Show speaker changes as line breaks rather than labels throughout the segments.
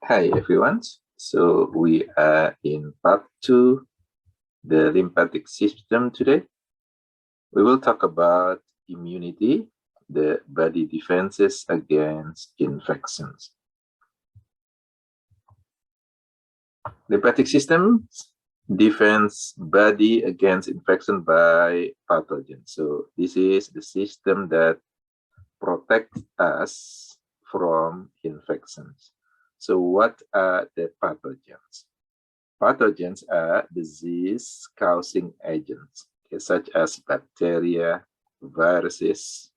Hi everyone. So we are in part 2, the lymphatic system today. We will talk about immunity, the body defenses against infections. Lymphatic system defends body against infection by pathogens. So this is the system that protects us from infections. So what are the pathogens? Pathogens are disease-causing agents, such as bacteria, viruses,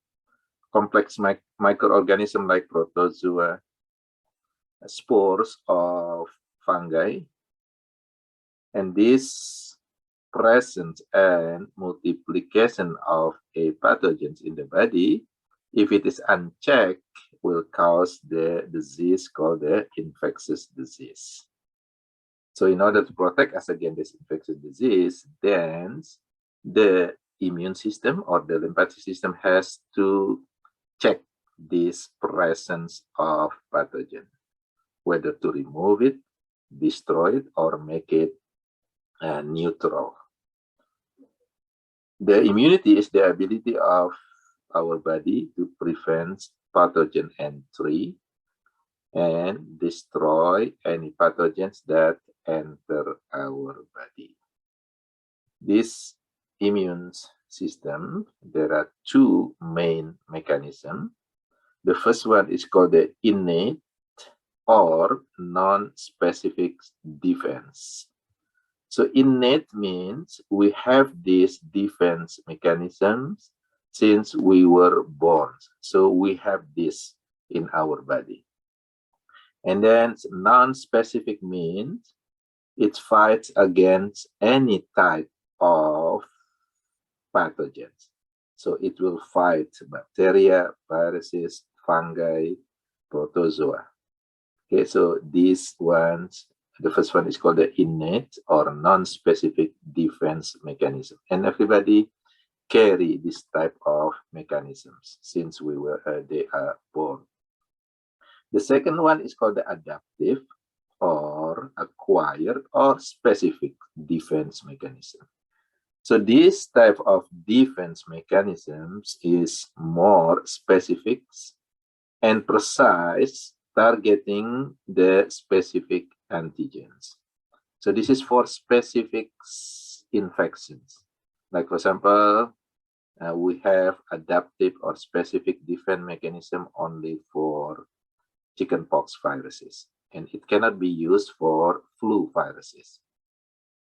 complex microorganisms like protozoa, spores of fungi, and this presence and multiplication of a pathogens in the body, if it is unchecked, will cause the disease called the infectious disease. So in order to protect us against this infectious disease, then the immune system or the lymphatic system has to check this presence of pathogen, whether to remove it, destroy it, or make it neutral. The immunity is the ability of our body to prevent pathogen entry and destroy any pathogens that enter our body. This immune system, there are two main mechanisms. The first one is called the innate or non-specific defense. So innate means we have these defense mechanisms since we were born. So we have this in our body. And then non-specific means it fights against any type of pathogens. So it will fight bacteria, viruses, fungi, protozoa. Okay, so these ones, the first one is called the innate or non-specific defense mechanism. And everybody carry this type of mechanisms since they are born. The second one is called the adaptive or acquired or specific defense mechanism. So this type of defense mechanisms is more specific and precise, targeting the specific antigens. So this is for specific infections. Like for example, we have adaptive or specific defense mechanism only for chickenpox viruses, and it cannot be used for flu viruses.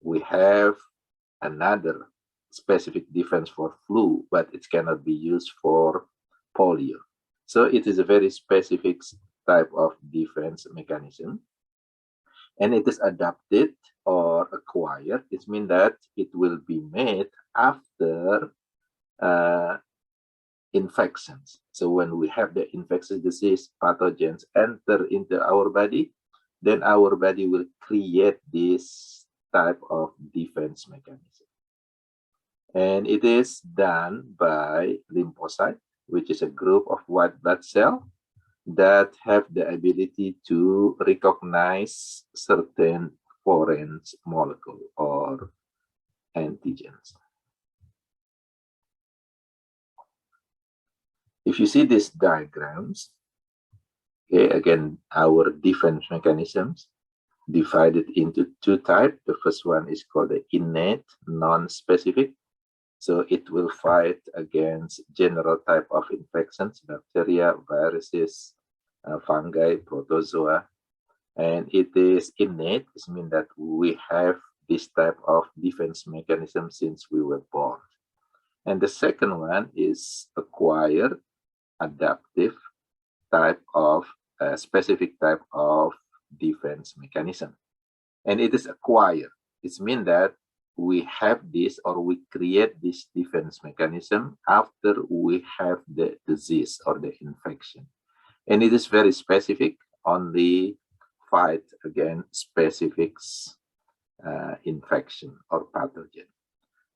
We have another specific defense for flu, but it cannot be used for polio. So it is a very specific type of defense mechanism. And it is adapted or acquired. It means that it will be made after infections. So when we have the infectious disease pathogens enter into our body, then our body will create this type of defense mechanism. And it is done by lymphocyte, which is a group of white blood cells that have the ability to recognize certain foreign molecule or antigens. If you see these diagrams, okay, again, our defense mechanisms divided into two types. The first one is called the innate non-specific. So it will fight against general type of infections, bacteria, viruses, fungi, protozoa. And it is innate, it means that we have this type of defense mechanism since we were born. And the second one is acquired, adaptive type of specific type of defense mechanism. And it is acquired. It means that we have this or we create this defense mechanism after we have the disease or the infection. And it is very specific, only fight against specific infection or pathogen.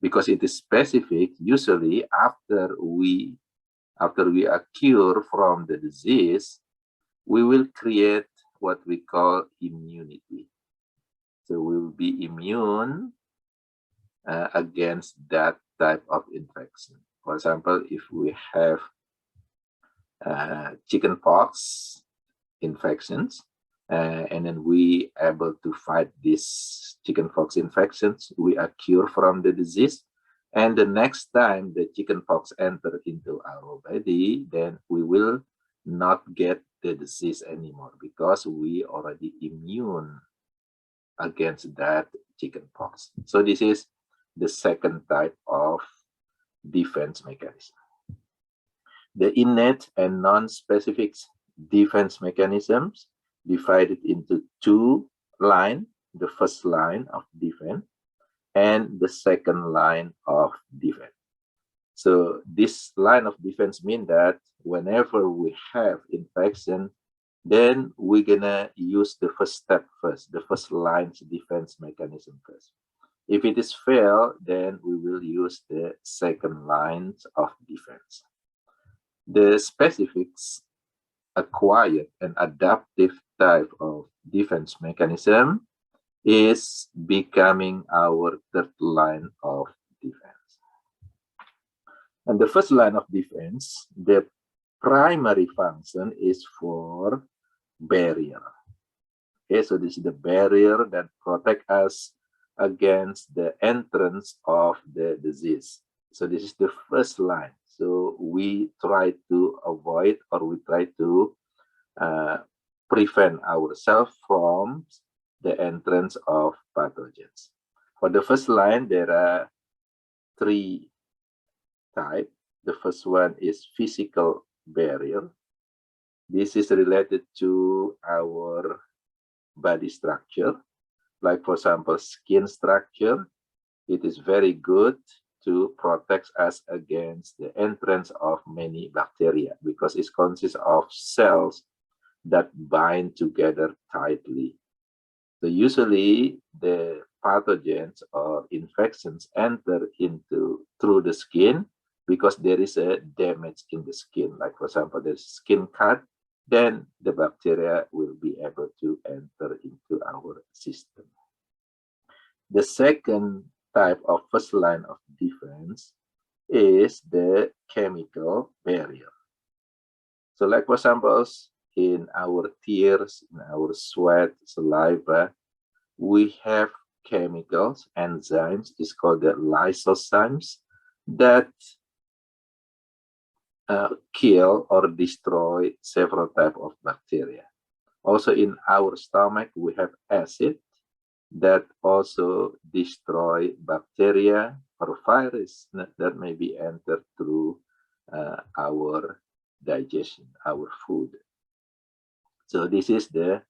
Because it is specific, usually after we are cured from the disease, we will create what we call immunity. So we will be immune against that type of infection. For example, if we have chickenpox infections, and then we able to fight these chickenpox infections, we are cured from the disease. And the next time the chickenpox enter into our body, then we will not get the disease anymore because we already immune against that chickenpox. So this is the second type of defense mechanism. The innate and non-specific defense mechanisms divided into two lines, the first line of defense and the second line of defense. So this line of defense means that whenever we have infection, then we're gonna use the first step first, the first line's defense mechanism first. If it is failed, then we will use the second lines of defense. The specifics acquired an adaptive type of defense mechanism is becoming our third line of defense. And the first line of defense, the primary function is for barrier. Okay, so this is the barrier that protects us against the entrance of the disease. So this is the first line. So we try to avoid, or we try to prevent ourselves from the entrance of pathogens. For the first line, there are three types. The first one is physical barrier. This is related to our body structure. Like, for example, skin structure. It is very good to protect us against the entrance of many bacteria because it consists of cells that bind together tightly. So usually the pathogens or infections enter through the skin because there is a damage in the skin. Like, for example, there's skin cut, then the bacteria will be able to enter into our system. The second type of first line of defense is the chemical barrier. So, like, for example, in our tears, in our sweat, saliva, we have chemicals, enzymes, it's called the lysozymes, that kill or destroy several types of bacteria. Also in our stomach, we have acid that also destroy bacteria or virus that may be entered through our digestion, our food. So this is the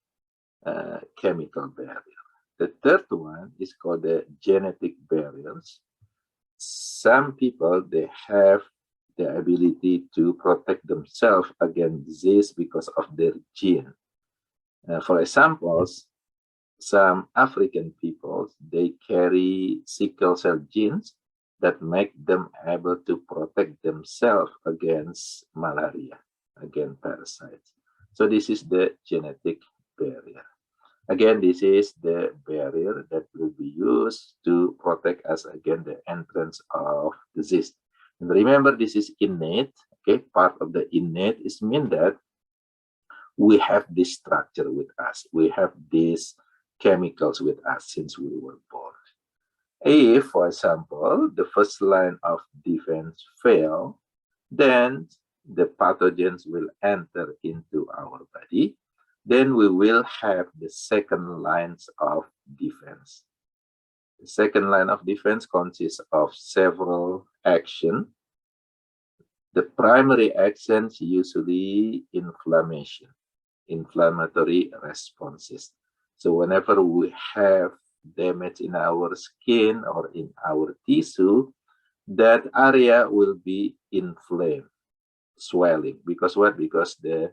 chemical barrier. The third one is called the genetic barriers. Some people, they have the ability to protect themselves against disease because of their gene. For example, some African people, they carry sickle cell genes that make them able to protect themselves against malaria, against parasites. So this is the genetic barrier. Again, this is the barrier that will be used to protect us against the entrance of disease. And remember, this is innate. Okay, part of the innate is mean that we have this structure with us. We have these chemicals with us since we were born. If, for example, the first line of defense fail, then the pathogens will enter into our body. Then we will have the second lines of defense. The second line of defense consists of several actions. The primary actions usually inflammation, inflammatory responses. So whenever we have damage in our skin or in our tissue, that area will be inflamed, swelling. Because what? Because the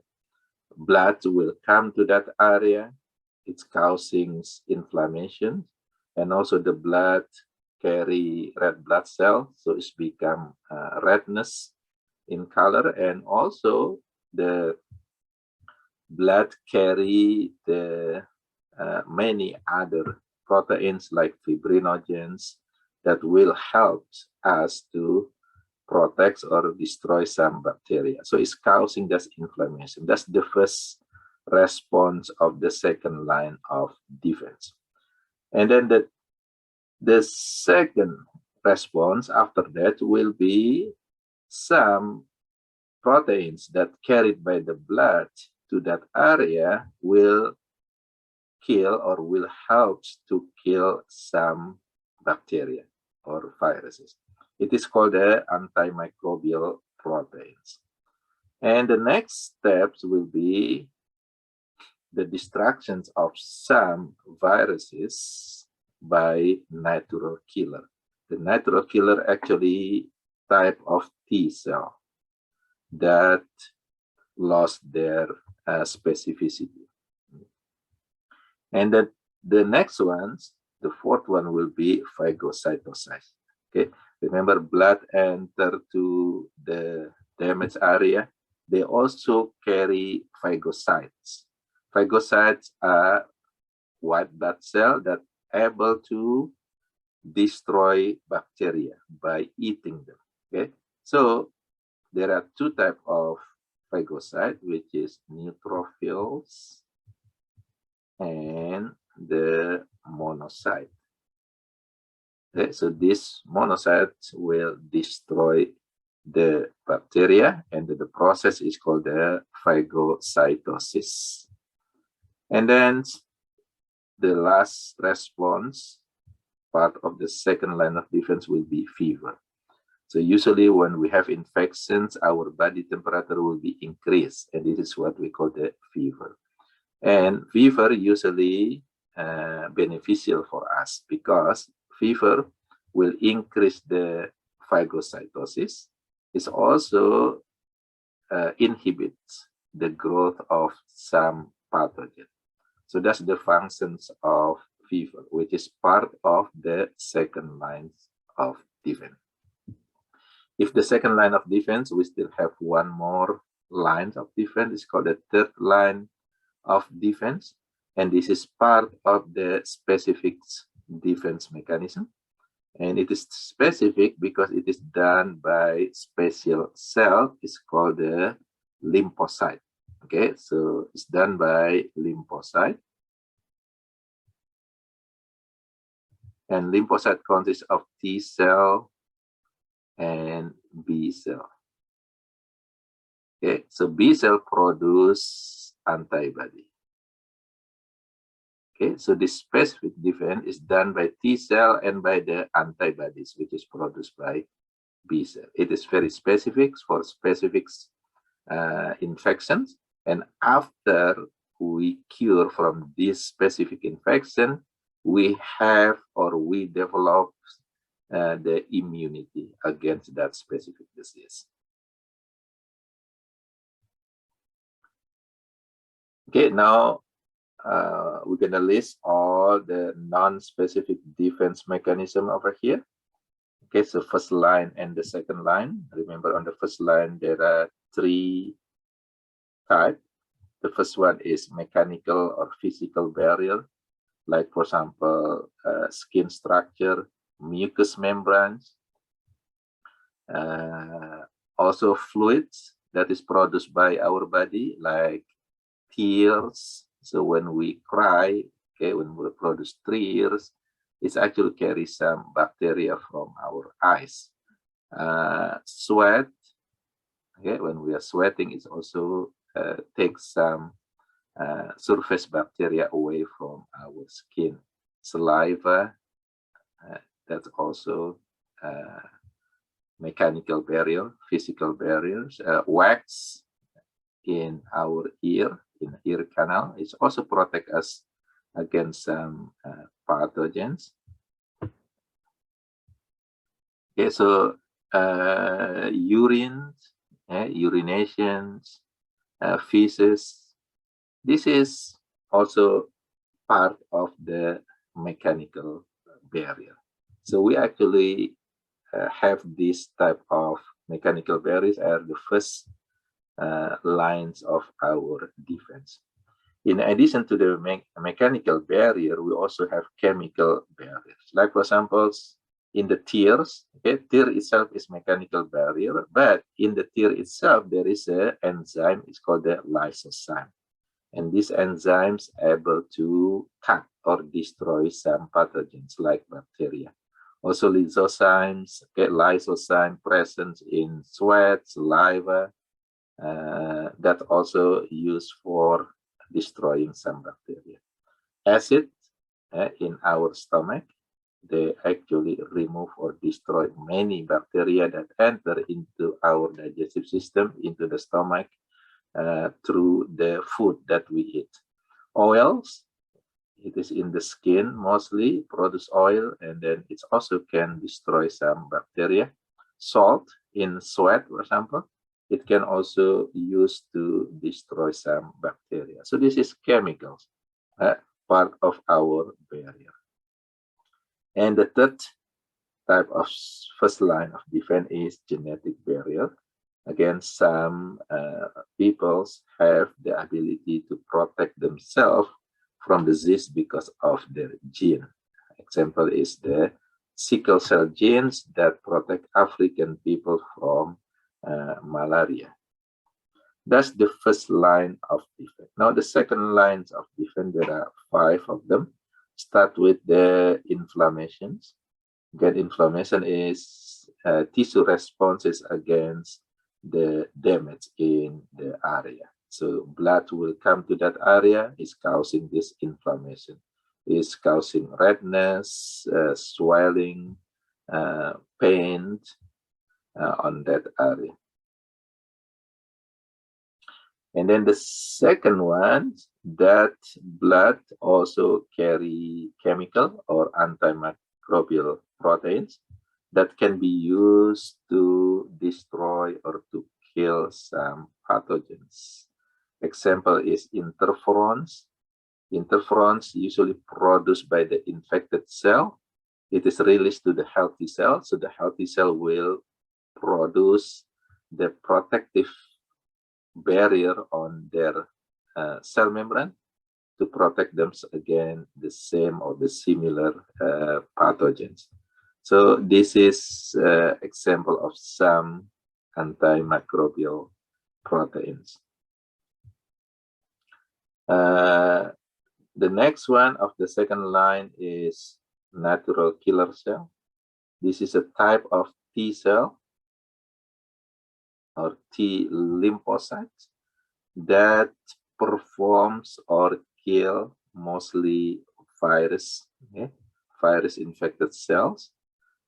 blood will come to that area. It's causing inflammation, and also the blood carry red blood cells, so it's become redness in color, and also the blood carry the many other proteins like fibrinogens that will help us to protect or destroy some bacteria. So it's causing this inflammation. That's the first response of the second line of defense. And then the second response after that will be some proteins that carried by the blood to that area will kill or will help to kill some bacteria or viruses. It is called the antimicrobial proteins. And the next steps will be the destruction of some viruses by natural killer. The natural killer actually type of T cell that lost their specificity. And then the next ones, the fourth one will be phagocytosis. Okay, remember blood enter to the damaged area. They also carry phagocytes. Phagocytes are white blood cells that are able to destroy bacteria by eating them. Okay, so there are two types of phagocyte, which is neutrophils and the monocyte. Okay, so this monocyte will destroy the bacteria, and the process is called the phagocytosis. And then the last response, part of the second line of defense, will be fever. So usually when we have infections, our body temperature will be increased, and this is what we call the fever. And fever usually beneficial for us because fever will increase the phagocytosis. It also inhibits the growth of some pathogen. So that's the functions of fever, which is part of the second line of defense. If the second line of defense, we still have one more line of defense. It's called the third line of defense, and this is part of the specific defense mechanism. And it is specific because it is done by special cell. It's called the lymphocyte. Okay, so it's done by lymphocyte. And lymphocyte consists of T cell and B cell. Okay, so B cell produce antibody. Okay, so this specific defense is done by T cell and by the antibodies, which is produced by B cell. It is very specific for specific infections. And after we cure from this specific infection, we have or we develop the immunity against that specific disease. Okay, now we're going to list all the non-specific defense mechanism over here. Okay, so first line and the second line. Remember, on the first line, there are three types. The first one is mechanical or physical barrier, like, for example, skin structure, mucous membranes, also fluids that is produced by our body, like tears. So when we cry, okay, when we produce tears, it actually carries some bacteria from our eyes. Sweat, okay, when we are sweating, it also takes some surface bacteria away from our skin. Saliva, that's also mechanical barrier, physical barriers. Wax in our ear, in ear canal, it also protect us against some pathogens. Okay, so urine, urinations, feces, this is also part of the mechanical barrier. So we actually have this type of mechanical barriers are the first lines of our defense. In addition to the mechanical barrier, we also have chemical barriers. Like, for example, in the tears, okay, tear itself is mechanical barrier, but in the tear itself, there is an enzyme, it's called the lysozyme. And these enzymes are able to cut or destroy some pathogens like bacteria. Also, lysozymes, okay, lysozyme present in sweat, saliva, that also used for destroying some bacteria. Acid in our stomach, they actually remove or destroy many bacteria that enter into our digestive system, into the stomach, through the food that we eat. Oils, it is in the skin mostly, produce oil, and then it also can destroy some bacteria. Salt in sweat, for example, it can also use to destroy some bacteria. So this is chemicals, part of our barrier. And the third type of first line of defense is genetic barrier. Again, some peoples have the ability to protect themselves from disease because of their gene. Example is the sickle cell genes that protect African people from malaria. That's the first line of defense. Now, the second lines of defense, there are 5 of them. Start with the inflammations. Again, inflammation is tissue responses against the damage in the area. So blood will come to that area, is causing this inflammation, is causing redness, swelling, pain on that area. And then the second one, that blood also carry chemical or antimicrobial proteins that can be used to destroy or to kill some pathogens. Example is interferons. Interferons usually produced by the infected cell. It is released to the healthy cell, so the healthy cell will produce the protective barrier on their cell membrane to protect them against the same or the similar pathogens. So this is example of some antimicrobial proteins. The next one of the second line is natural killer cell. This is a type of T cell or T lymphocytes that performs or kill mostly virus, virus infected cells,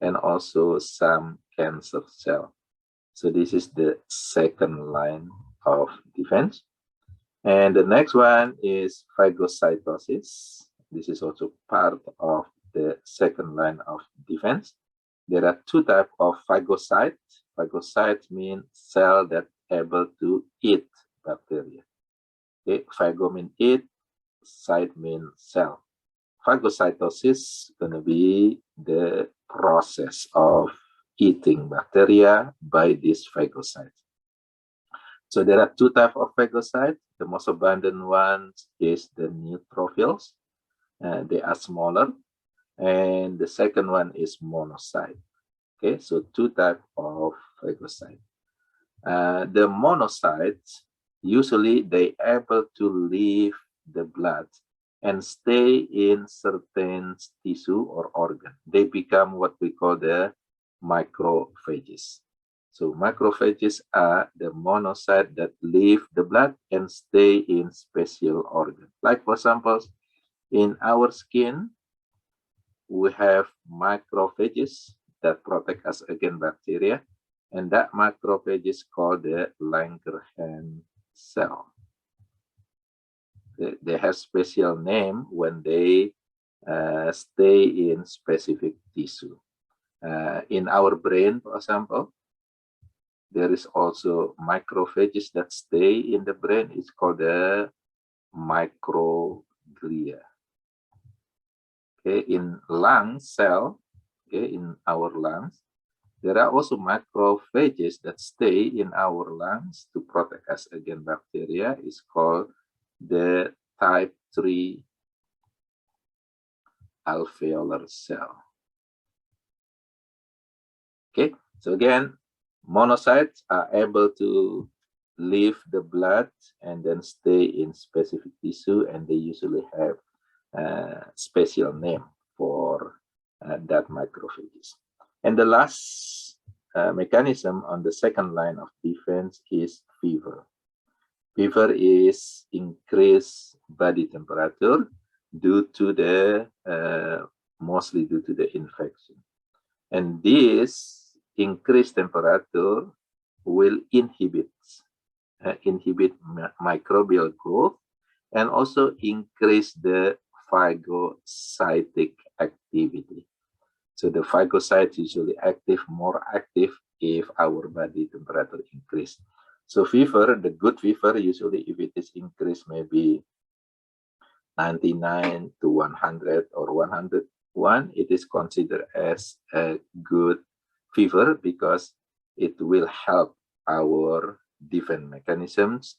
and also some cancer cell. So this is the second line of defense. And the next one is phagocytosis. This is also part of the second line of defense. There are 2 types of phagocytes. Phagocytes mean cell that able to eat bacteria. Okay, phago mean eat, cyte mean cell. Phagocytosis is going to be the process of eating bacteria by these phagocytes. So there are 2 types of phagocytes. The most abundant ones is the neutrophils. They are smaller. And the second one is monocyte. Okay, so 2 types of phagocytes. The monocytes, usually they able to leave the blood and stay in certain tissue or organ. They become what we call the microphages. So macrophages are the monocytes that leave the blood and stay in special organ. Like, for example, in our skin, we have macrophages that protect us against bacteria, and that macrophage is called the Langerhans cell. They have special name when they stay in specific tissue. In our brain, for example, there is also macrophages that stay in the brain. It's called the microglia. Okay, in lung cell, okay, in our lungs, there are also macrophages that stay in our lungs to protect us against bacteria. It's called the type 3 alveolar cell. Okay, so again, monocytes are able to leave the blood and then stay in specific tissue, and they usually have a special name for that macrophages. And the last mechanism on the second line of defense is fever. Fever is increased body temperature due to the mostly due to the infection, and this increased temperature will inhibit microbial growth and also increase the phagocytic activity. So the phagocytes usually more active if our body temperature increase. So fever, the good fever, usually if it is increased maybe 99 to 100 or 101, it is considered as a good fever because it will help our defense mechanisms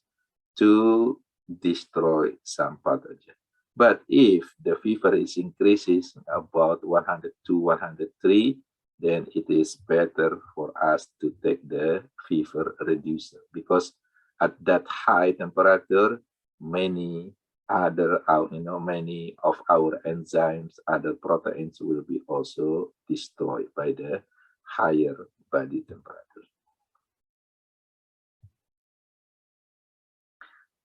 to destroy some pathogen. But if the fever is increases about 102, 103, then it is better for us to take the fever reducer, because at that high temperature, many other many of our enzymes, other proteins will be also destroyed by the higher body temperature.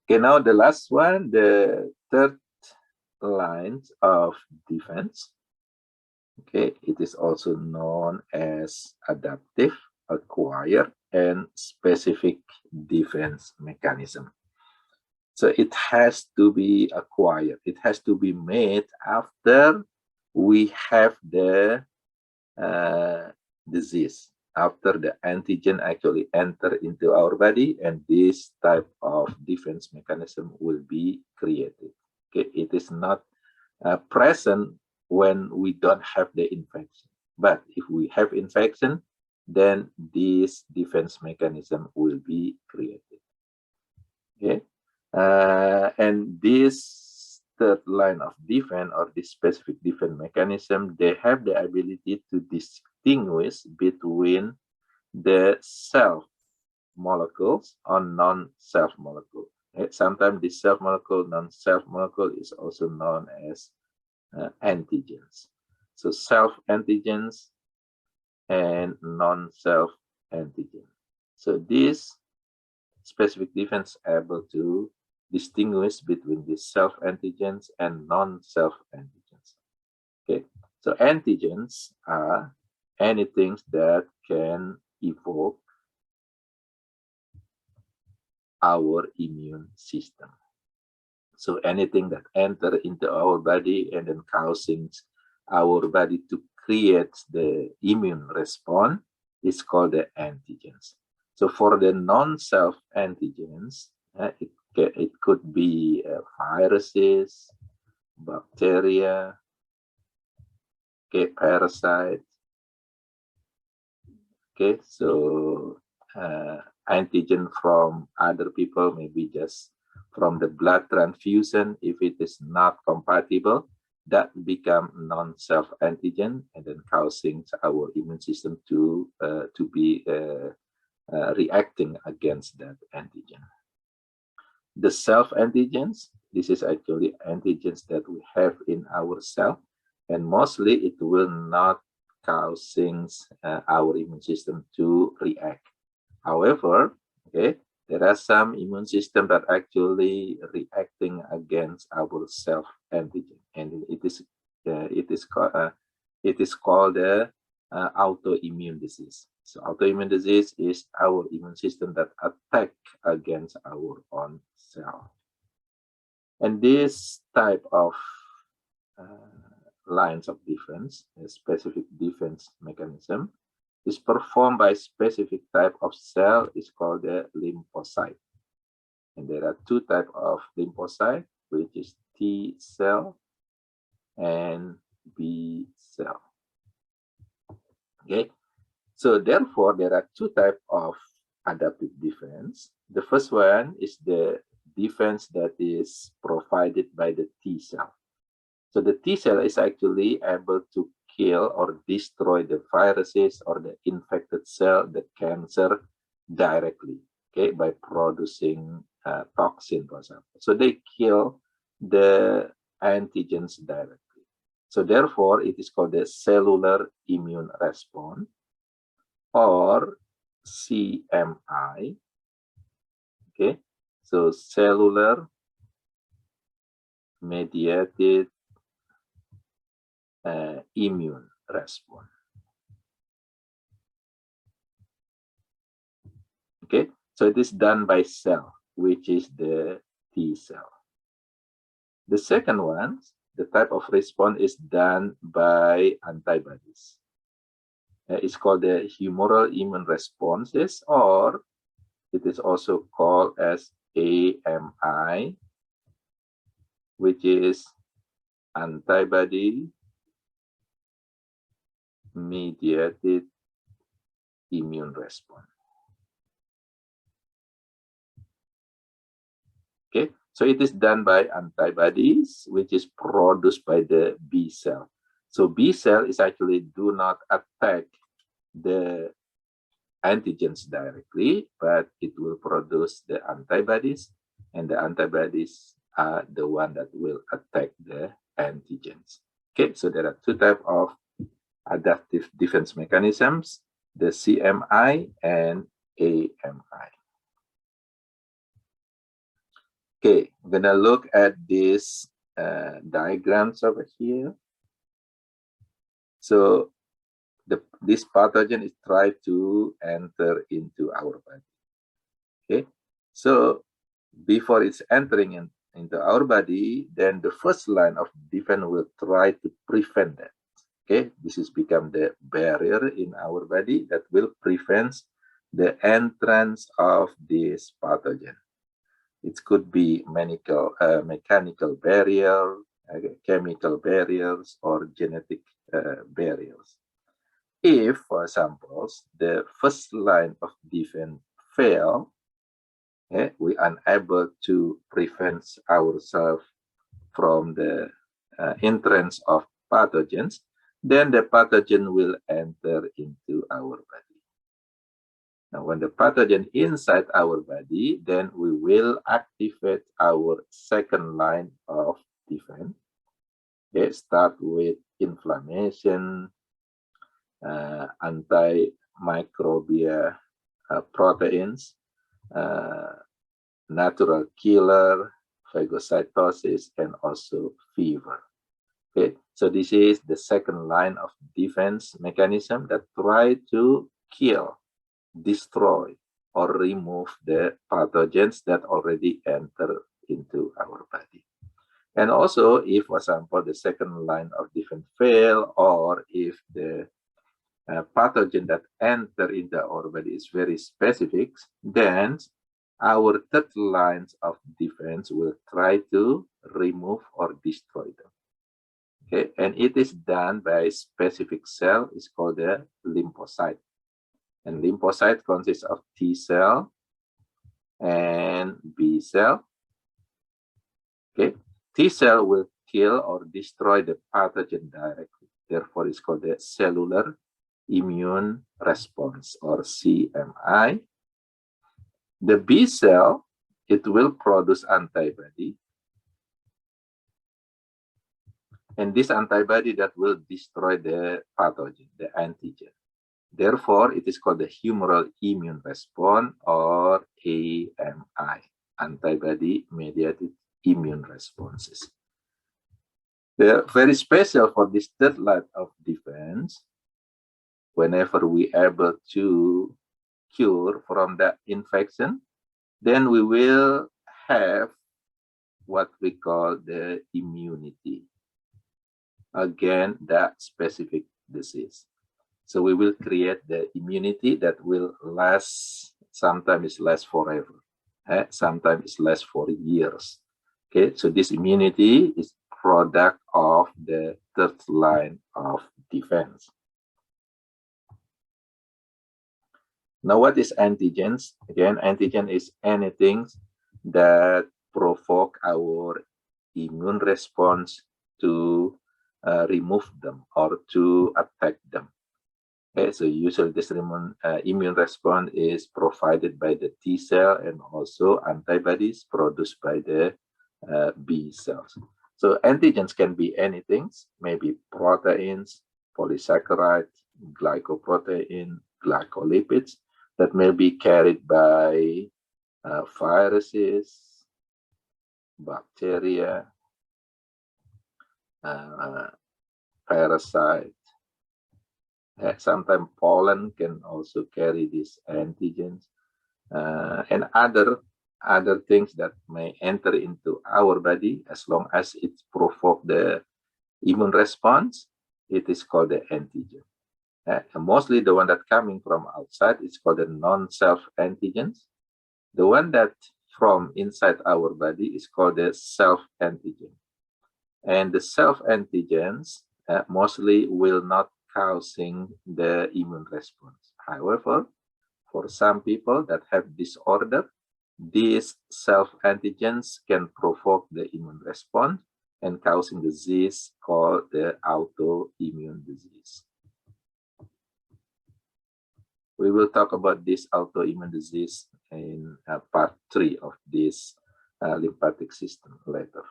Okay, now the last one, the third lines of defense. Okay, it is also known as adaptive, acquired, and specific defense mechanism. So it has to be acquired. It has to be made after we have the disease, after the antigen actually enter into our body, and this type of defense mechanism will be created. Okay, it is not present when we don't have the infection, but if we have infection, then this defense mechanism will be created. Okay, and this third line of defense, or this specific defense mechanism, they have the ability to distinguish between the self molecules or non-self molecule. Sometimes this self molecule, non-self molecule is also known as antigens. So self antigens and non-self antigen. So this specific defense able to distinguish between the self antigens and non-self antigens. Okay, so antigens are anything that can evoke our immune system. So anything that enter into our body and then causing our body to create the immune response is called the antigens. So for the non-self antigens, it could be viruses, bacteria, okay, parasites. Okay, so antigen from other people, maybe just from the blood transfusion. If it is not compatible, that become non-self antigen, and then causing our immune system to be reacting against that antigen. The self antigens, this is actually antigens that we have in our cell, and mostly it will not causing our immune system to react. However, okay, there are some immune system that actually reacting against our self antigen, and it is called the autoimmune disease. So autoimmune disease is our immune system that attack against our own cell. And this type of lines of defense, a specific defense mechanism, is performed by specific type of cell, is called the lymphocyte. And there are two types of lymphocyte, which is T cell and B cell. Okay, So therefore, there are two types of adaptive defense. The first one is the defense that is provided by the T cell. So the T cell is actually able to kill or destroy the viruses or the infected cell, the cancer, directly, okay, by producing toxin, for example. So they kill the antigens directly. So therefore, it is called the cellular immune response, or CMI. Okay, so cellular mediated immune response. Okay, so it is done by cell, which is the T cell. The second one, the type of response is done by antibodies. It's called the humoral immune responses, or it is also called as AMI, which is antibody mediated immune response. Okay, so it is done by antibodies, which is produced by the B cell. So B cell is actually do not attack the antigens directly, but it will produce the antibodies, and the antibodies are the one that will attack the antigens. Okay, so there are two types of adaptive defense mechanisms, the CMI and AMI. Okay, we're gonna look at these diagrams over here. So this pathogen is trying to enter into our body. Okay, so before it's entering into our body, then the first line of defense will try to prevent that. Okay, this has become the barrier in our body that will prevent the entrance of this pathogen. It could be mechanical barrier, chemical barriers, or genetic barriers. If, for example, the first line of defense fail, we are unable to prevent ourselves from the entrance of pathogens, then the pathogen will enter into our body. Now, when the pathogen inside our body, then we will activate our second line of defense. Okay, start with inflammation, antimicrobial proteins, natural killer, phagocytosis, and also fever. Okay, so this is the second line of defense mechanism that try to kill, destroy, or remove the pathogens that already enter into our body. And also, if, for example, the second line of defense fail, or if the pathogen that enter into our body is very specific, then our third lines of defense will try to remove or destroy them. Okay, and it is done by specific cell. It's called the lymphocyte. And lymphocyte consists of T cell and B cell. Okay, T cell will kill or destroy the pathogen directly. Therefore, it's called the cellular immune response, or CMI. The B cell, it will produce antibody. And this antibody that will destroy the pathogen, the antigen. Therefore, it is called the humoral immune response, or AMI, antibody-mediated immune responses. They're very special for this third line of defense. Whenever we are able to cure from that infection, then we will have what we call the immunity against that specific disease. So we will create the immunity that will last, sometimes last forever, sometimes last for years. Okay, so this immunity is product of the third line of defense. Now, what is antigens? Again, antigen is anything that provoke our immune response to remove them or to attack them. Okay, so usually this immune response is provided by the T cell and also antibodies produced by the B cells. So antigens can be anything, maybe proteins, polysaccharides, glycoprotein, glycolipids that may be carried by viruses, bacteria, parasites. Sometimes pollen can also carry these antigens, and other things that may enter into our body as long as it provoke the immune response. It is called the antigen. Mostly the one that coming from outside is called the non-self antigens. The one that from inside our body is called the self antigen. And the self antigens mostly will not causing the immune response. However, for some people that have disorder, these self antigens can provoke the immune response and causing disease called the autoimmune disease. We will talk about this autoimmune disease in part 3 of this lymphatic system later.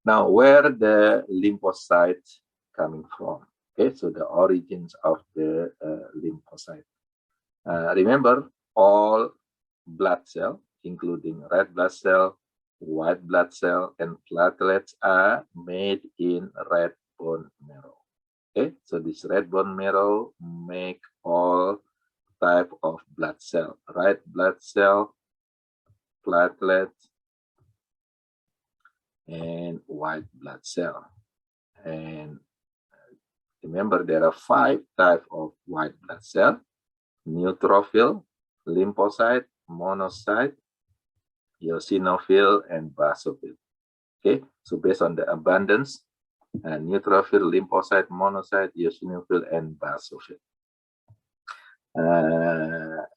Now, where the lymphocytes coming from? Okay, so the origins of the lymphocyte. Remember, all blood cell, including red blood cell, white blood cell, and platelets are made in red bone marrow. Okay, so this red bone marrow make all type of blood cell, red blood cell, platelets, and white blood cell. And remember, there are 5 types of white blood cell: neutrophil, lymphocyte, monocyte, eosinophil, and basophil. Okay, so based on the abundance, neutrophil, lymphocyte, monocyte, eosinophil, and basophil.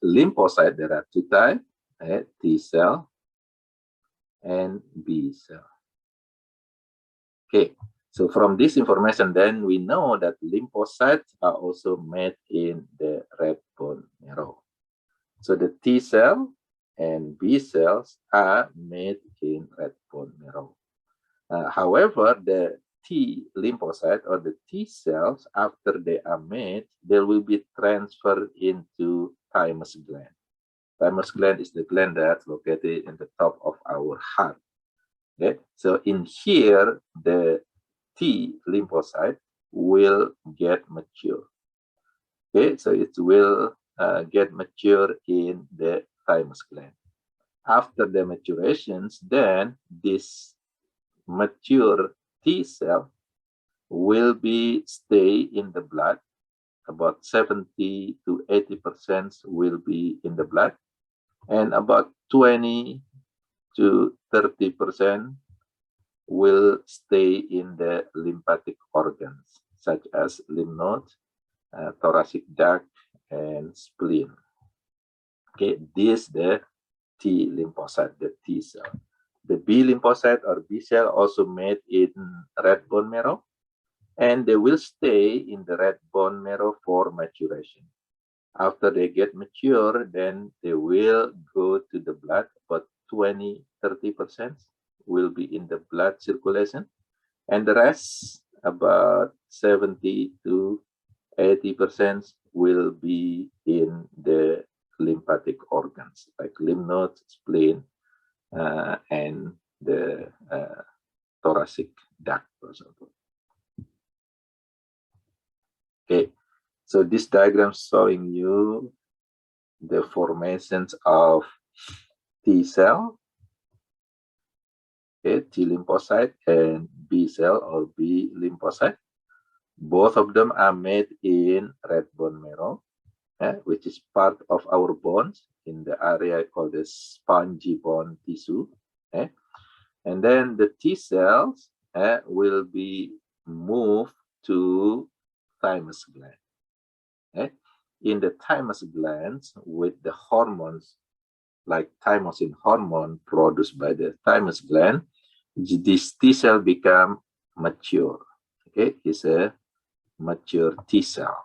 Lymphocyte, there are 2 types, T cell and B cell. Okay, so from this information, then we know that lymphocytes are also made in the red bone marrow. So the T cell and B cells are made in red bone marrow. However, the T lymphocyte or the T cells, after they are made, they will be transferred into thymus gland. Thymus gland is the gland that's located in the top of our heart. Okay, so in here, the T lymphocyte will get mature. Okay, so it will get mature in the thymus gland. After the maturations, then this mature T cell will be stay in the blood. About 70 to 80% will be in the blood, and about 20 to 30% will stay in the lymphatic organs, such as lymph nodes, thoracic duct, and spleen. Okay, this the T lymphocyte, the T cell. The B lymphocyte or B cell also made in red bone marrow, and they will stay in the red bone marrow for maturation. After they get mature, then they will go to the blood. About 20-30% will be in the blood circulation, and the rest, about 70 to 80%, will be in the lymphatic organs like lymph nodes, spleen, and the thoracic duct, for example. Okay, so this diagram showing you the formations of T cell, okay, T lymphocyte, and B cell or B lymphocyte. Both of them are made in red bone marrow, which is part of our bones in the area called the spongy bone tissue. And then the T cells will be moved to thymus gland. in the thymus glands with the hormones like thymosin hormone produced by the thymus gland, this T cell become mature. Okay, it's a mature T cell.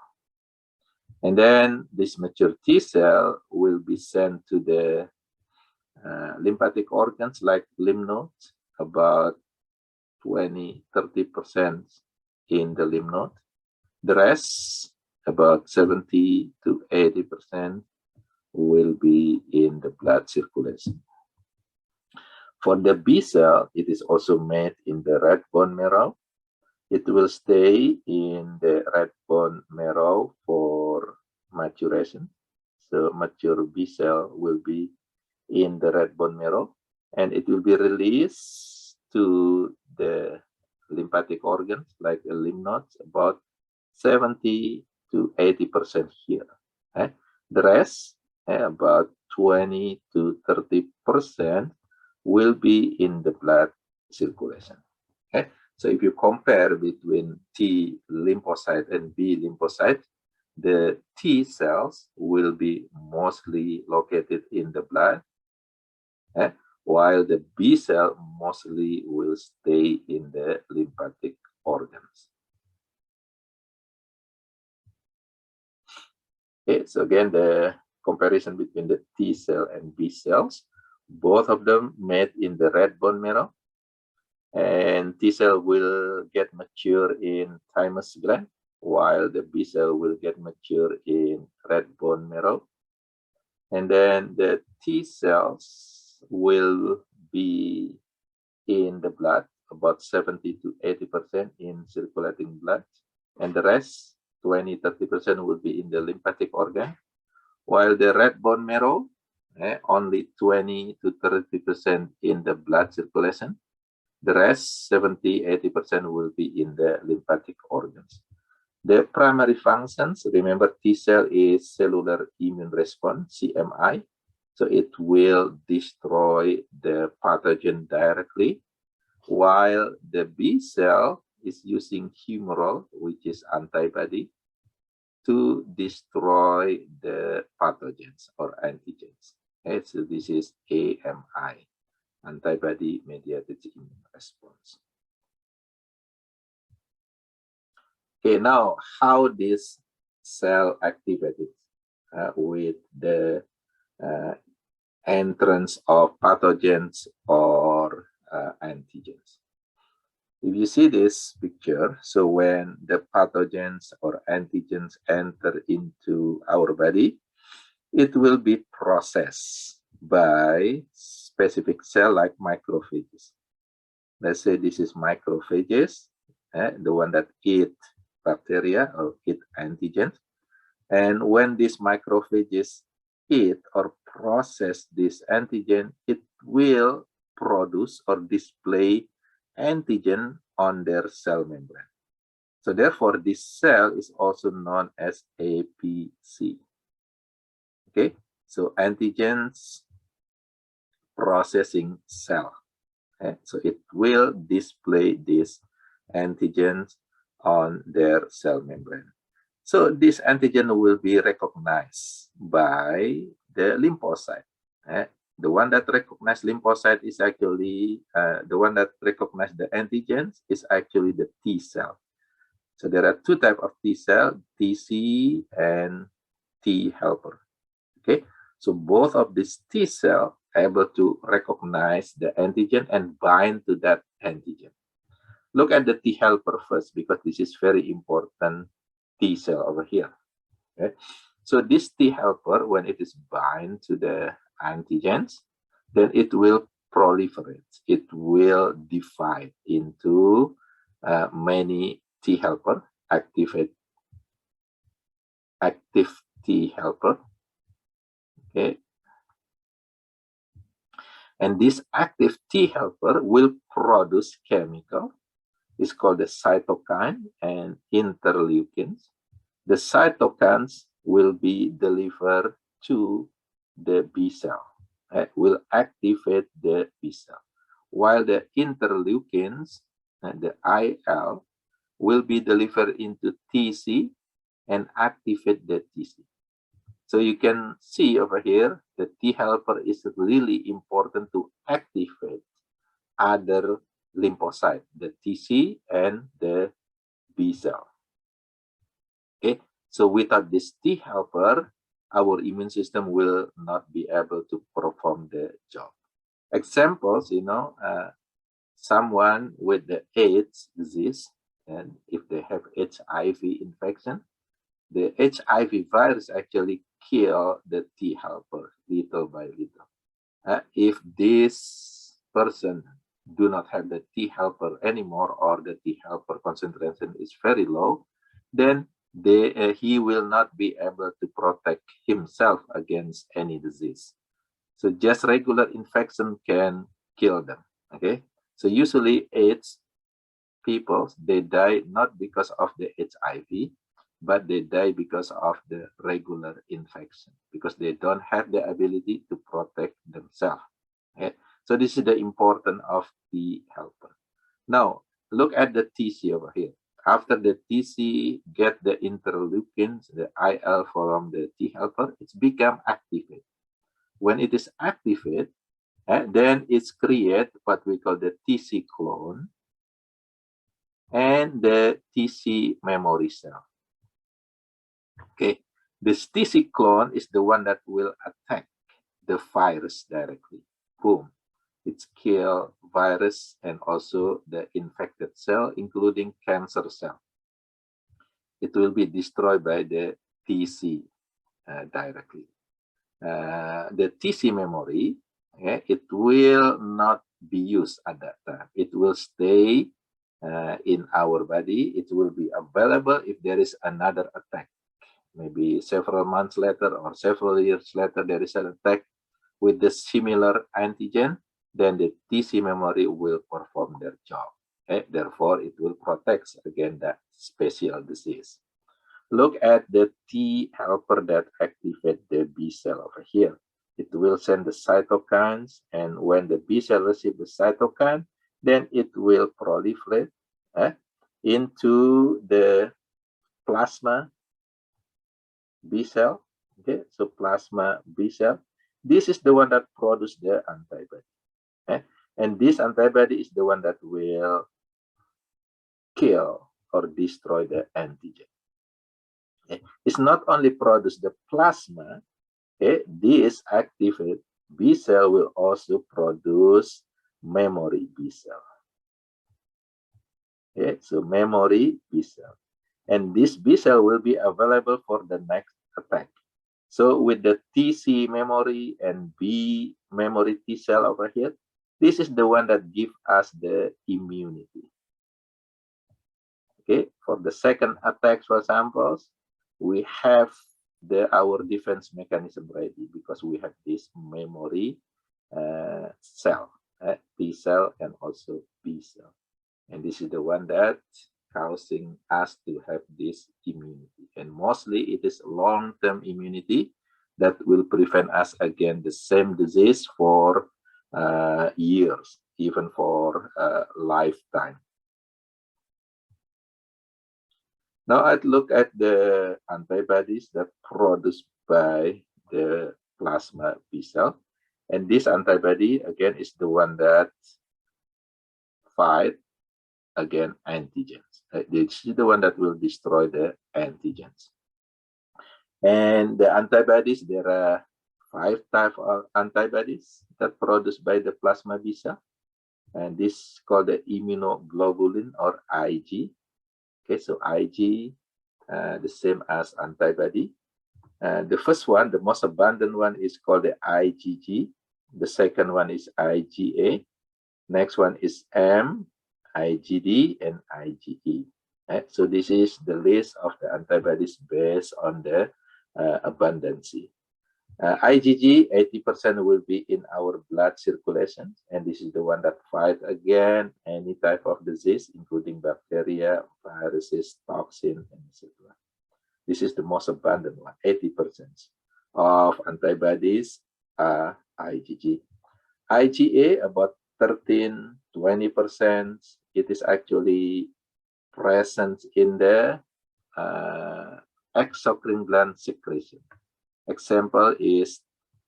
And then this mature T cell will be sent to the lymphatic organs like lymph nodes, about 20-30% in the lymph node. The rest, about 70 to 80%, will be in the blood circulation. For the B cell, it is also made in the red bone marrow. It will stay in the red bone marrow for maturation. So mature B cell will be in the red bone marrow, and it will be released to the lymphatic organs like the lymph nodes, about 70 to 80% here. The rest, about 20 to 30%, will be in the blood circulation. So if you compare between T lymphocyte and B lymphocyte, the T cells will be mostly located in the blood, while the B cell mostly will stay in the lymphatic organs. Okay, so again, the comparison between the T cell and B cells, both of them made in the red bone marrow, and T cell will get mature in thymus gland, while the B cell will get mature in red bone marrow. And then the T cells will be in the blood, about 70 to 80% in circulating blood, and the rest, 20-30%, will be in the lymphatic organ, while the red bone marrow, only 20 to 30% in the blood circulation. The rest, 70-80%, will be in the lymphatic organs. The primary functions, remember, T cell is cellular immune response, CMI. So it will destroy the pathogen directly, while the B cell is using humoral, which is antibody, to destroy the pathogens or antigens. Okay, so this is AMI, antibody-mediated immune response. Okay, now how this cell activated with the entrance of pathogens or antigens. If you see this picture, so when the pathogens or antigens enter into our body, it will be processed by specific cell like microphages. Let's say this is microphages, the one that eat bacteria or eat antigens. And when these microphages eat or process this antigen, it will produce or display antigen on their cell membrane. So therefore, this cell is also known as APC. Okay, so antigens processing cell. Okay? So it will display these antigens on their cell membrane. So this antigen will be recognized by the lymphocyte. The one that recognizes lymphocyte is actually, the one that recognizes the antigens is actually the T cell. So there are two types of T cell, TC and T helper. Okay, so both of these T cell are able to recognize the antigen and bind to that antigen. Look at the T helper first, because this is very important T cell over here. Okay, so this T helper, when it is bind to the antigens, then it will proliferate. It will divide into many T helper, active T helper. Okay, and this active T helper will produce chemical. It's called the cytokine and interleukins. The cytokines will be delivered to the B cell. Will activate the B cell, while the interleukins and the IL will be delivered into TC and activate the TC. So you can see over here, the T helper is really important to activate other lymphocyte, the TC and the B cell. Okay, so without this T helper, our immune system will not be able to perform the job. Examples, someone with the AIDS disease, and if they have HIV infection, the HIV virus actually kill the T helper little by little. If this person do not have the T helper anymore, or the T helper concentration is very low, then he will not be able to protect himself against any disease. So just regular infection can kill them. Okay, so usually AIDS people, they die not because of the HIV, but they die because of the regular infection, because they don't have the ability to protect themselves. Okay? So this is the importance of T helper. Now, look at the TC over here. After the TC get the interleukins, the IL from the T helper, it's become activated. When it is activated, then it's create what we call the TC clone and the TC memory cell. Okay, this TC clone is the one that will attack the virus directly. Boom, it's kill virus and also the infected cell, including cancer cell. It will be destroyed by the TC directly. The TC memory, it will not be used at that time. It will stay in our body. It will be available if there is another attack. Maybe several months later or several years later, there is an attack with the similar antigen, then the TC memory will perform their job. Therefore, it will protect against that special disease. Look at the T helper that activate the B cell over here. It will send the cytokines, and when the B cell receives the cytokine, then it will proliferate into the plasma B cell. Okay, so plasma B cell. This is the one that produces the antibody. And this antibody is the one that will kill or destroy the antigen. It's not only produce the plasma, this activated B cell will also produce memory B cell. So memory B cell. And this B cell will be available for the next attack. So with the TC memory and B memory T cell over here, this is the one that gives us the immunity. Okay, for the second attack, for example, we have our defense mechanism ready because we have this memory cell, T cell and also B cell. And this is the one that causing us to have this immunity. And mostly it is long-term immunity that will prevent us against the same disease for years, even for a lifetime. Now I'd look at the antibodies that produced by the plasma B cell. And this antibody, again, is the one that fight against antigens. This is the one that will destroy the antigens. And the antibodies, there are 5 types of antibodies that produced by the plasma B cell. And this is called the immunoglobulin or IG. Okay, so IG, the same as antibody. The first one, the most abundant one, is called the IgG. The second one is IgA. Next one is M, IgD, and IgE. So this is the list of the antibodies based on the abundancy. IgG, 80% will be in our blood circulation, and this is the one that fight against any type of disease, including bacteria, viruses, toxin, etc. This is the most abundant one, 80% of antibodies are IgG. IgA, about 13–20%. It is actually present in the exocrine gland secretion. Example is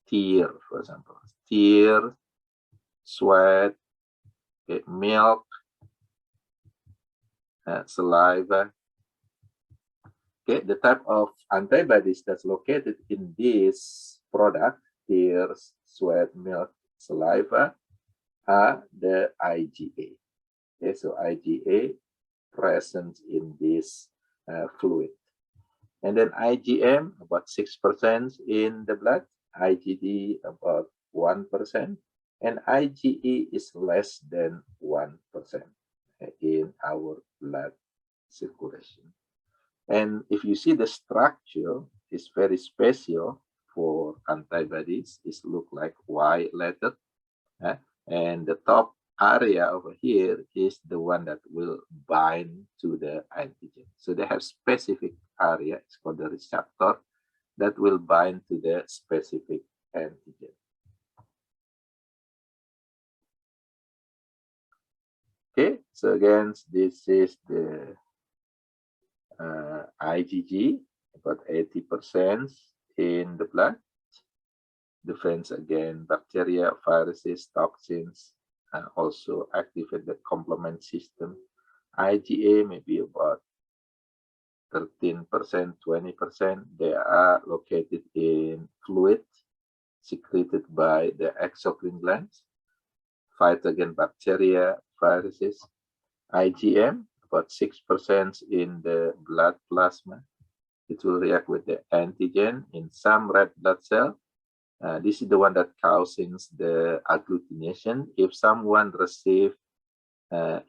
tear, for example. Tear, sweat, okay, milk, saliva. Okay, the type of antibodies that's located in this product, tears, sweat, milk, saliva, are the IgA. Okay, so IgA present in this fluid. And then IgM, about 6% in the blood, IgD, about 1%, and IgE is less than 1% in our blood circulation. And if you see the structure is very special for antibodies, it look like Y letter, and the top area over here is the one that will bind to the antigen. So they have specific area, it's called the receptor, that will bind to the specific antigen. Okay, so again, this is the IgG, about 80% in the blood. Defense again, bacteria, viruses, toxins, and also activate the complement system. IgA maybe about 13%, 20%. They are located in fluid secreted by the exocrine glands. Fight against bacteria, viruses. IgM, about 6% in the blood plasma. It will react with the antigen in some red blood cell. This is the one that causes the agglutination if someone receives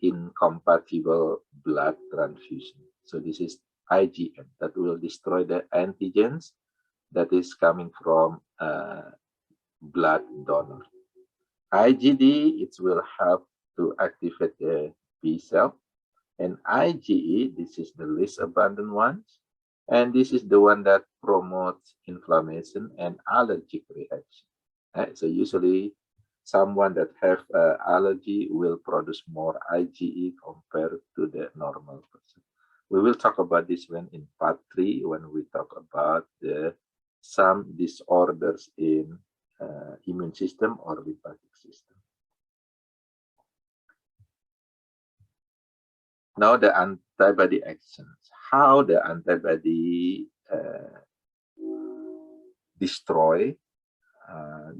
incompatible blood transfusion. So this is IgM that will destroy the antigens that is coming from blood donor. IgD, it will help to activate the B cell. And IgE, this is the least abundant one. And this is the one that promotes inflammation and allergic reaction. So usually someone that have allergy will produce more IgE compared to the normal person. We will talk about this one in part 3 when we talk about some disorders in immune system or lymphatic system. Now the antibody actions. How the antibody destroy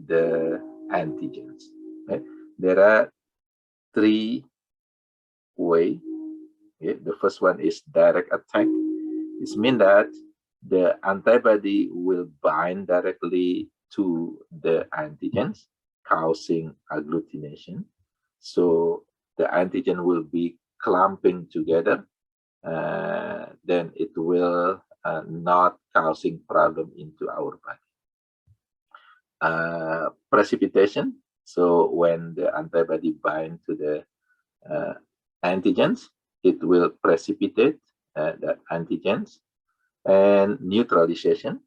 the antigens. Okay? There are 3 ways. Okay? The first one is direct attack. It means that the antibody will bind directly to the antigens, causing agglutination. So the antigen will be clumping together. Then it will not causing problem into our body. Precipitation. So when the antibody bind to the antigens, it will precipitate the antigens. And neutralization.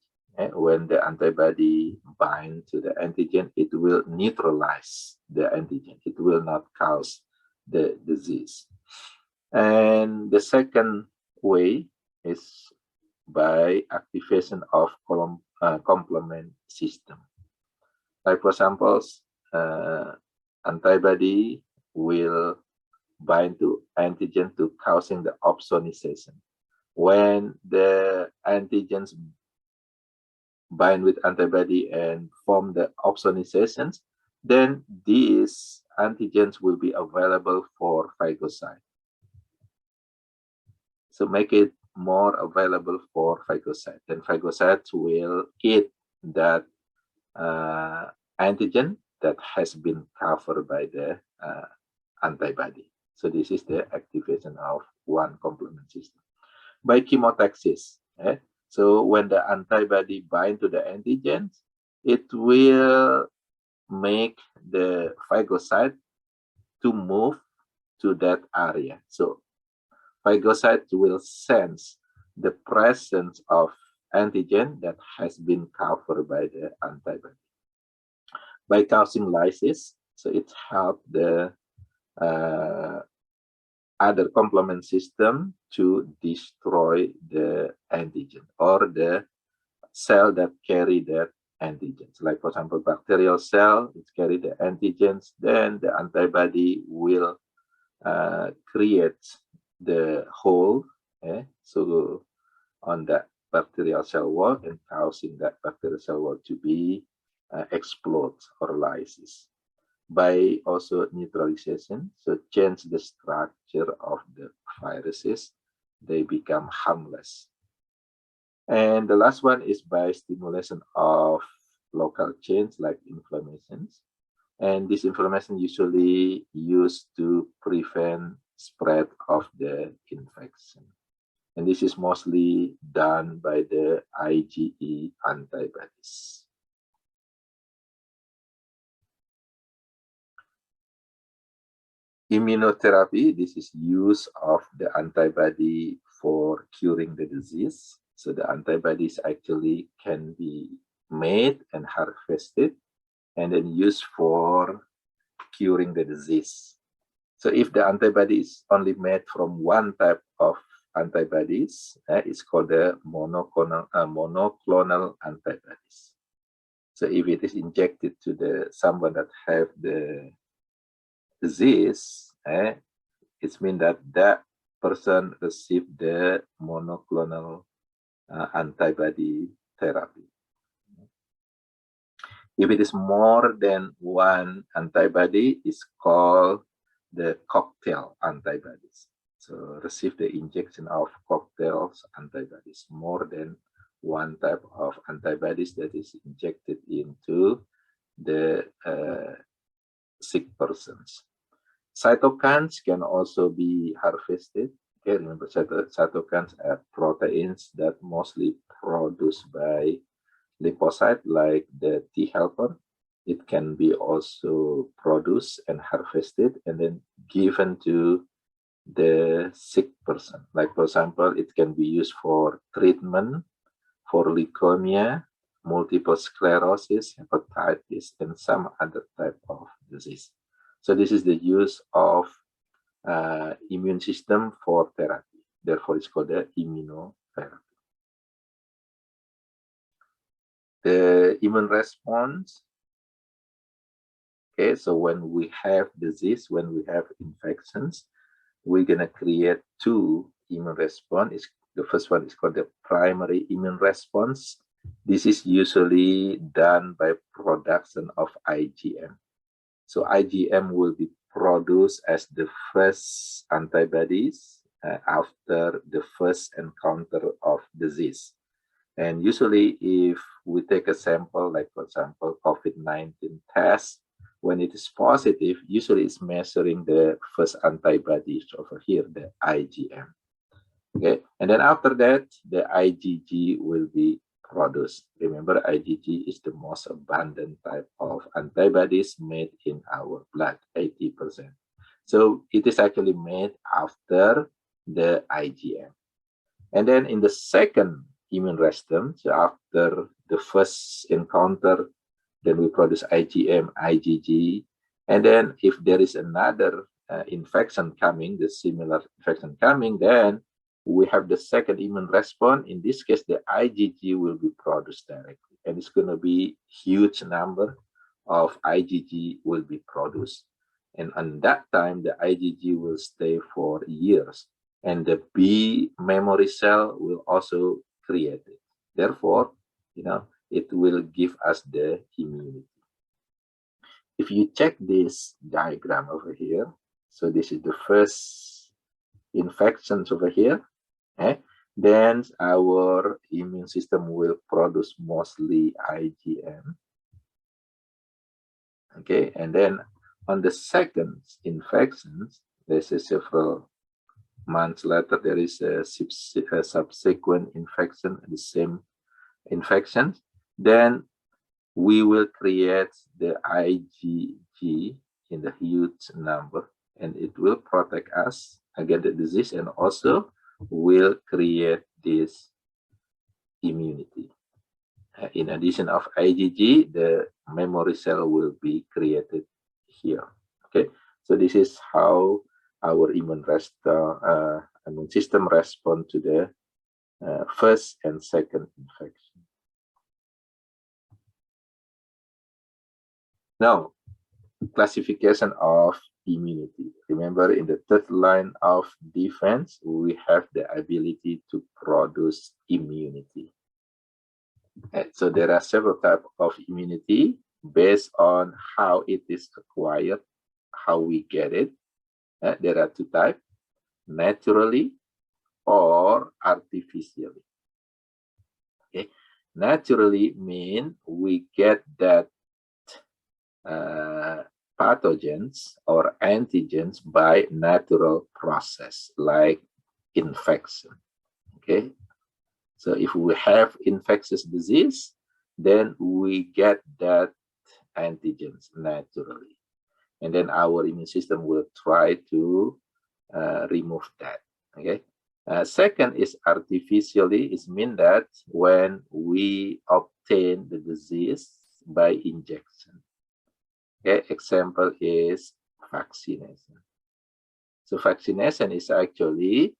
When the antibody bind to the antigen, it will neutralize the antigen. It will not cause the disease. And the second way is by activation of complement system. Like for example, antibody will bind to antigen to causing the opsonization. When the antigens bind with antibody and form the opsonizations, then these antigens will be available for phagocyte. So make it more available for phagocyte. Then phagocytes will eat that antigen that has been covered by the antibody. So this is the activation of one complement system. By chemotaxis. So when the antibody bind to the antigens, it will make the phagocyte to move to that area. So phagocyte will sense the presence of antigen that has been covered by the antibody. By causing lysis, so it helps the other complement system to destroy the antigen or the cell that carry that antigens. Like for example, bacterial cell, it carry the antigens, then the antibody will create the hole, so on that bacterial cell wall and causing that bacterial cell wall to be explode or lysis. By also neutralization, so change the structure of the viruses, they become harmless. And the last one is by stimulation of local change like inflammations. And this inflammation usually used to prevent spread of the infection. And this is mostly done by the IgE antibodies. Immunotherapy, this is use of the antibody for curing the disease. So the antibodies actually can be made and harvested and then used for curing the disease. So if the antibody is only made from one type of antibodies, it's called the monoclonal antibodies. So if it is injected to someone that have the disease, it means that that person received the monoclonal antibody therapy. If it is more than one antibody, it's called the cocktail antibodies. So receive the injection of cocktails antibodies, more than one type of antibodies that is injected into the sick persons. Cytokines can also be harvested. Okay, remember cytokines are proteins that mostly produced by lymphocyte, like the T helper. It can be also produced and harvested and then given to the sick person. Like for example, it can be used for treatment for leukemia, multiple sclerosis, hepatitis, and some other type of disease. So this is the use of immune system for therapy. Therefore, it's called the immunotherapy. The immune response. Okay, so when we have disease, when we have infections, we're gonna create two immune response. The first one is called the primary immune response. This is usually done by production of IgM. So IgM will be produced as the first antibodies after the first encounter of disease. And usually if we take a sample, like for example, COVID-19 test, when it is positive, usually it's measuring the first antibodies over here, the IgM. Okay, and then after that, the IgG will be produced. Remember, IgG is the most abundant type of antibodies made in our blood, 80%. So it is actually made after the IgM. And then in the second immune response, so after the first encounter, then we produce IgM, IgG, and then if there is another infection coming, the similar infection coming, then we have the second immune response. In this case, the IgG will be produced directly, and it's going to be huge number of IgG will be produced. And on that time, the IgG will stay for years, and the B memory cell will also create it. Therefore, it will give us the immunity. If you check this diagram over here, so this is the first infections over here, then our immune system will produce mostly IgM. Okay, and then on the second infections, there's several months later, there is a subsequent infection, the same infection, then we will create the IgG in the huge number, and it will protect us against the disease and also will create this immunity. In addition of IgG, the memory cell will be created here. Okay, so this is how our immune system respond to the first and second infection. Now, classification of immunity. Remember, in the third line of defense, we have the ability to produce immunity. So there are several types of immunity based on how it is acquired, how we get it. There are two types, naturally or artificially. Okay. Naturally means we get that pathogens or antigens by natural process like infection. Okay, so if we have infectious disease, then we get that antigens naturally, and then our immune system will try to remove that. Okay. Second is artificially. It means that when we obtain the disease by injection. Okay, example is vaccination. So vaccination is actually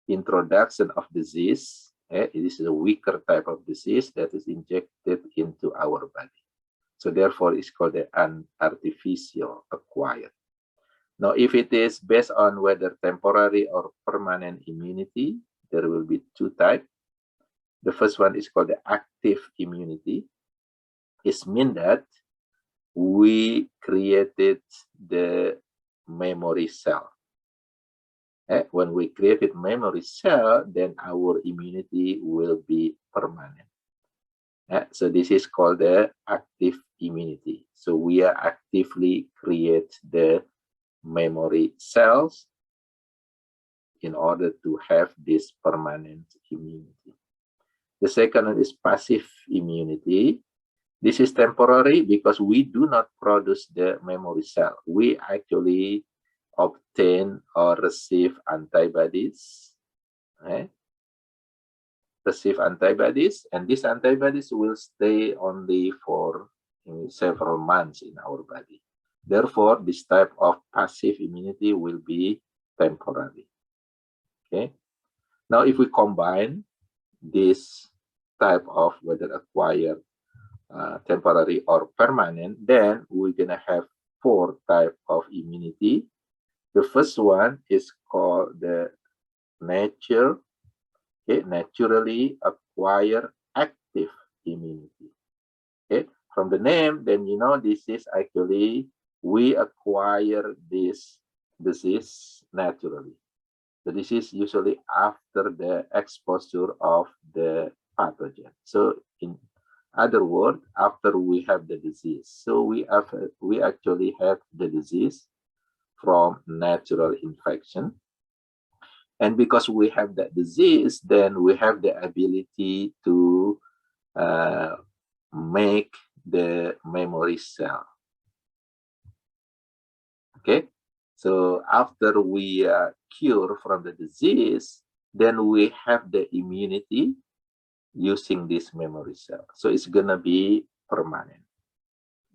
introduction of disease. It is a weaker type of disease that is injected into our body. So therefore, it's called an artificial acquired. Now, if it is based on whether temporary or permanent immunity, there will be two types. The first one is called the active immunity. It means that we created the memory cell. When we created memory cell, then our immunity will be permanent. So this is called the active immunity. So we are actively create the memory cells in order to have this permanent immunity. The second one is passive immunity. This is temporary because we do not produce the memory cell. We actually obtain or receive antibodies. Receive antibodies, and these antibodies will stay only for several months in our body. Therefore, this type of passive immunity will be temporary. Okay. Now, if we combine this type of whether acquired, temporary or permanent, then we're gonna have four types of immunity. The first one is called the naturally acquired active immunity. Okay, from the name, then you know this is actually we acquire this disease naturally. So this is usually after the exposure of the pathogen. So in other words, after we have the disease. So we actually have the disease from natural infection. And because we have that disease, then we have the ability to make the memory cell. Okay, so after we cure from the disease, then we have the immunity using this memory cell. So it's gonna be permanent.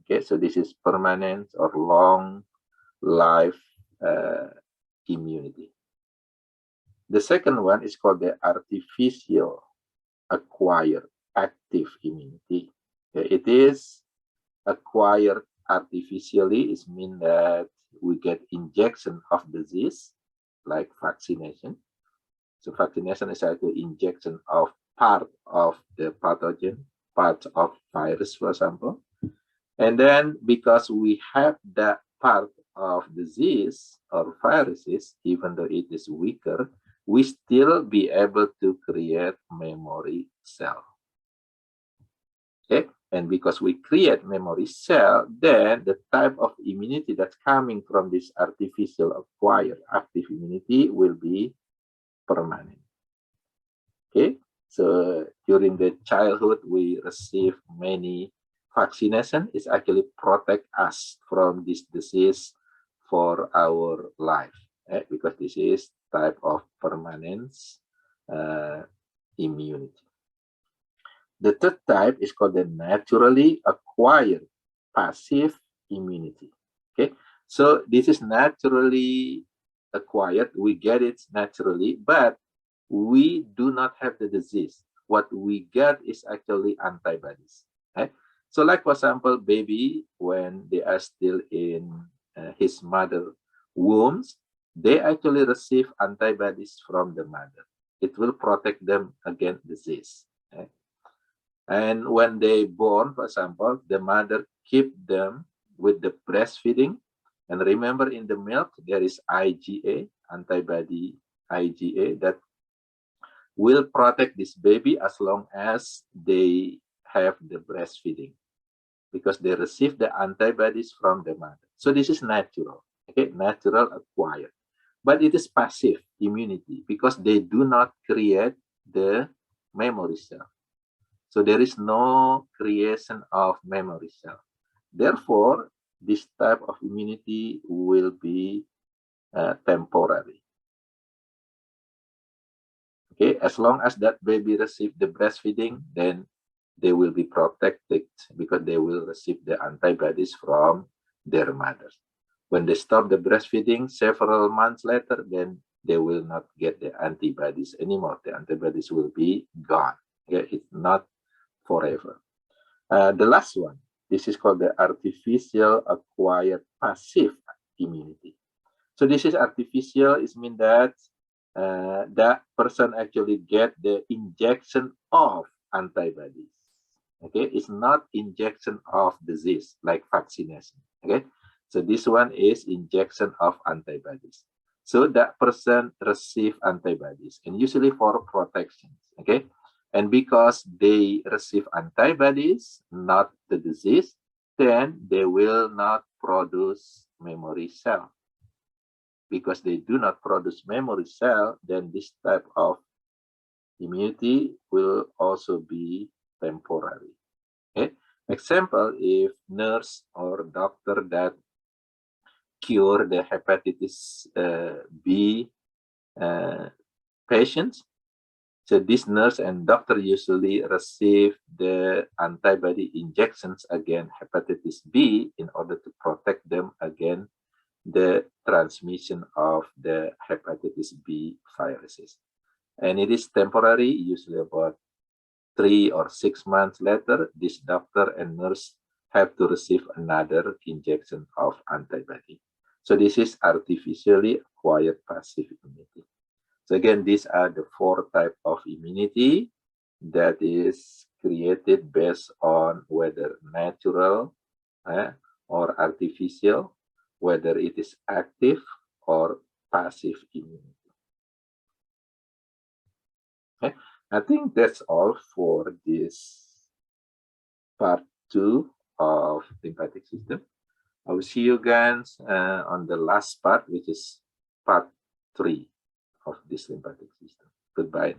Okay, so this is permanent or long life immunity. The second one is called the artificial acquired active immunity. Okay, it is acquired artificially. It means that we get injection of disease like vaccination. So vaccination is actually injection of part of the pathogen, part of virus, for example. And then because we have that part of disease or viruses, even though it is weaker, we still be able to create memory cell. Okay, and because we create memory cell, then the type of immunity that's coming from this artificial acquired active immunity will be permanent. Okay, so during the childhood, we receive many vaccination. It's actually protect us from this disease for our life, because this is type of permanent immunity. The third type is called the naturally acquired passive immunity. Okay, so this is naturally acquired, we get it naturally, but we do not have the disease. What we get is actually antibodies. Right? So like, for example, baby, when they are still in his mother wombs, they actually receive antibodies from the mother. It will protect them against disease. Right? And when they born, for example, the mother keep them with the breastfeeding. And remember, in the milk, there is IgA, antibody IgA, that will protect this baby as long as they have the breastfeeding, because they receive the antibodies from the mother. So this is natural, okay, natural acquired. But it is passive immunity because they do not create the memory cell. So there is no creation of memory cell. Therefore, this type of immunity will be temporary. Okay, as long as that baby receives the breastfeeding, then they will be protected because they will receive the antibodies from their mothers. When they stop the breastfeeding several months later, then they will not get the antibodies anymore. The antibodies will be gone. Okay, it's not forever. The last one, this is called the artificial acquired passive immunity. So this is artificial. It means that that person actually get the injection of antibodies. Okay, it's not injection of disease like vaccination. Okay, so this one is injection of antibodies. So that person receive antibodies, and usually for protection. Okay. And because they receive antibodies, not the disease, then they will not produce memory cell. Because they do not produce memory cell, then this type of immunity will also be temporary. Okay? Example, if nurse or doctor that cure the hepatitis B patients, so this nurse and doctor usually receive the antibody injections against hepatitis B in order to protect them against the transmission of the hepatitis B viruses. And it is temporary, usually about 3 or 6 months later, this doctor and nurse have to receive another injection of antibody. So this is artificially acquired passive immunity. So again, these are the 4 types of immunity that is created based on whether natural or artificial, whether it is active or passive immunity. Okay, I think that's all for this part 2 of lymphatic system. I will see you guys on the last part, which is part 3 of this lymphatic system. Goodbye.